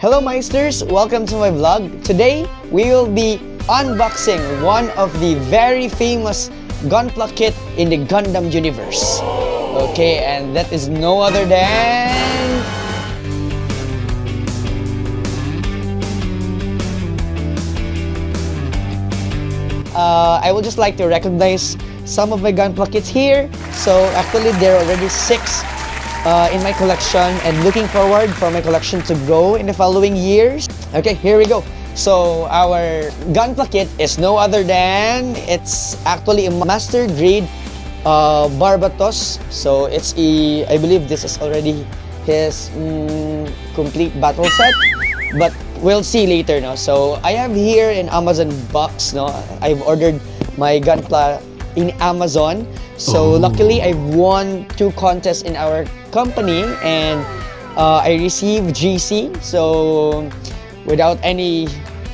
Hello Meisters! Welcome to my vlog. Today, we will be unboxing one of the very famous Gunpla kit in the Gundam universe. Okay, and that is no other than... I would just like to recognize some of my Gunpla kits here. So actually, there are already 6 in my collection and looking forward for my collection to grow in the following years. Okay, here we go. So our Gunpla kit is no other than, it's actually a master grade Barbatos. So it's I believe this is already his complete battle set, but we'll see later. No? So I have here in Amazon box. No? I've ordered my Gunpla in Amazon. So luckily I've won 2 contests in our company and I received GC. So without any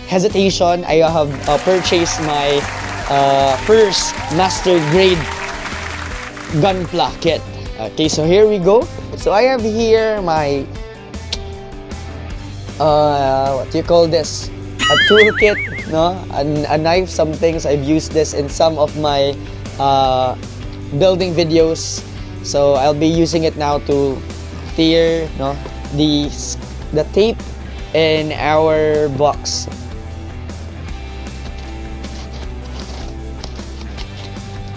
hesitation, I have purchased my first master grade Gunpla kit. Okay, so here we go. So I have here my what do you call this? A toolkit, no? A knife. Some things I've used this in some of my building videos. So I'll be using it now to tear, no, the tape in our box.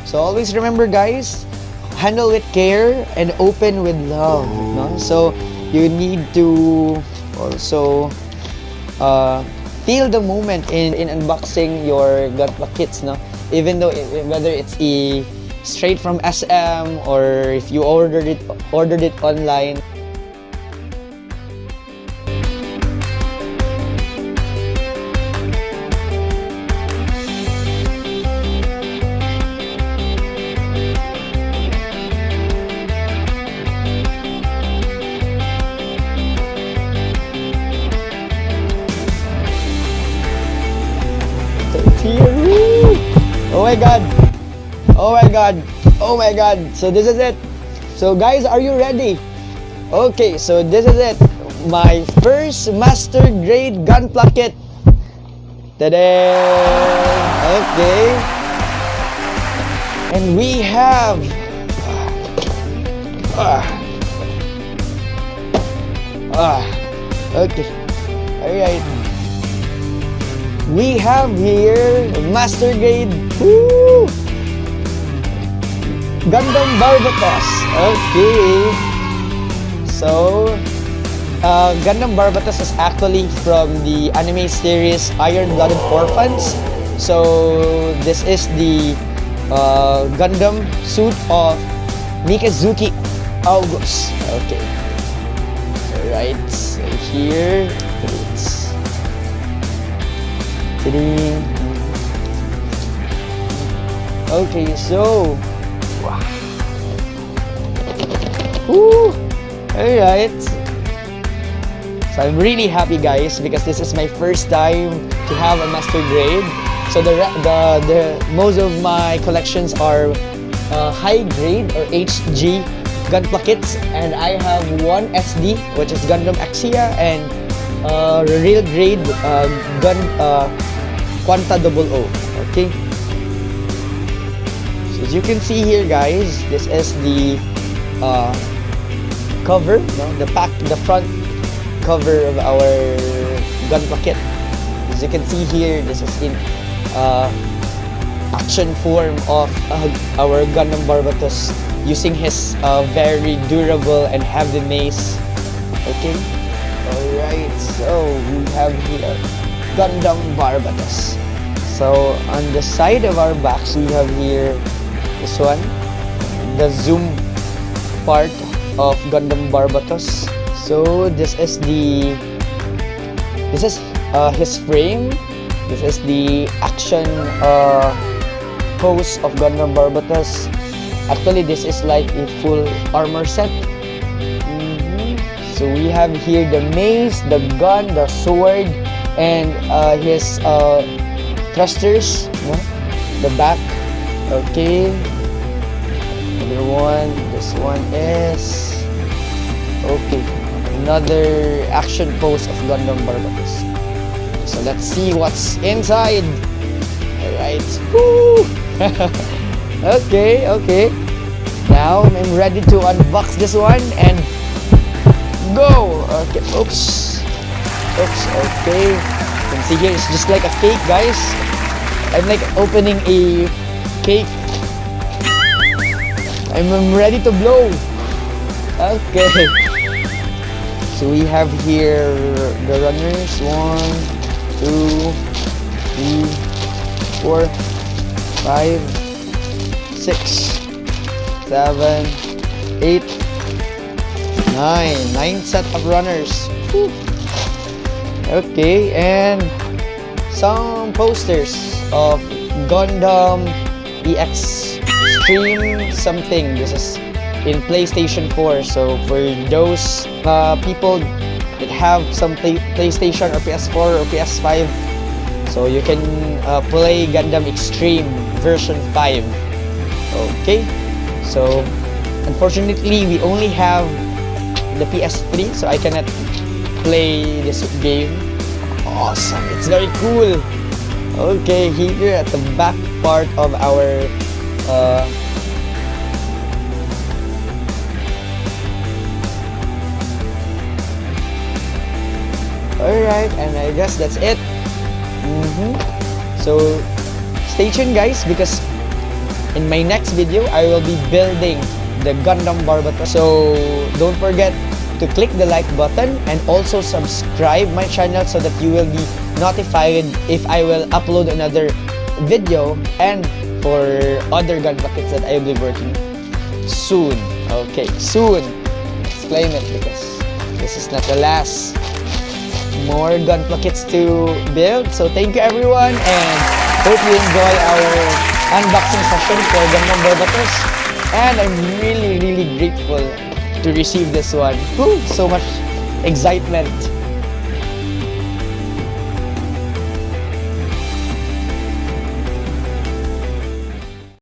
So always remember, guys, handle with care and open with love. No? So you need to also feel the moment in unboxing your Gunpla kits. No? Even though whether it's straight from SM or if you ordered it online. Oh my god! Oh my god! Oh my god! So this is it. So guys, are you ready? Okay, so this is it. My first master grade Gunpla kit. Ta-da! Okay. And we have okay. Alright. We have here master grade Gundam Barbatos. Okay. So Gundam Barbatos is actually from the anime series Iron-Blooded Orphans. So this is the Gundam suit of Mikazuki August. Okay. Alright. So here it's okay, so alright. So I'm really happy, guys, because this is my first time to have a master grade. So the most of my collections are high grade or HG Gunpla kits, and I have one SD, which is Gundam Axia, and real grade Quanta 00. Okay. So as you can see here, guys, this is the cover, no? The front cover of our Gunpla kit. As you can see here, this is in action form of our Gundam Barbatos using his very durable and heavy mace. Okay. Alright, so we have here Gundam Barbatos. So on the side of our box, we have here this one, the zoom part of Gundam Barbatos. So this is his frame. This is the action pose of Gundam Barbatos. Actually, this is like a full armor set. So we have here the mace, the gun, the sword, and his thrusters, no? The back. Okay. Another one. This one is okay. another action pose of Gundam Barbatos. So let's see what's inside. Alright. Woo! Okay. Now I'm ready to unbox this one and go! Okay, oops, okay. You can see here, it's just like a cake, guys. I'm like opening a cake. I'm ready to blow. Okay. So we have here the runners. 1, 2, 3, 4, 5, 6, 7, 8, 9 set of runners. Woo. Okay, and some posters of Gundam EX Stream something. This is in PlayStation 4. So for those people that have some PlayStation or PS4 or PS5, so you can play Gundam Extreme version 5. Okay, so unfortunately we only have the PS3, so I cannot play this game. Awesome, it's very cool. Okay, here at the back part of our alright, and I guess that's it. So stay tuned, guys, because in my next video I will be building the Gundam Barbatos. So don't forget to click the like button and also subscribe my channel so that you will be notified if I will upload another video and for other Gunpla kits that I will be working soon. Okay, soon. Let's claim it because this is not the last. More Gunpla kits to build. So thank you everyone and hope you enjoy our unboxing session for Gundam Barbatos. And I'm really grateful to receive this one. Woo, so much excitement.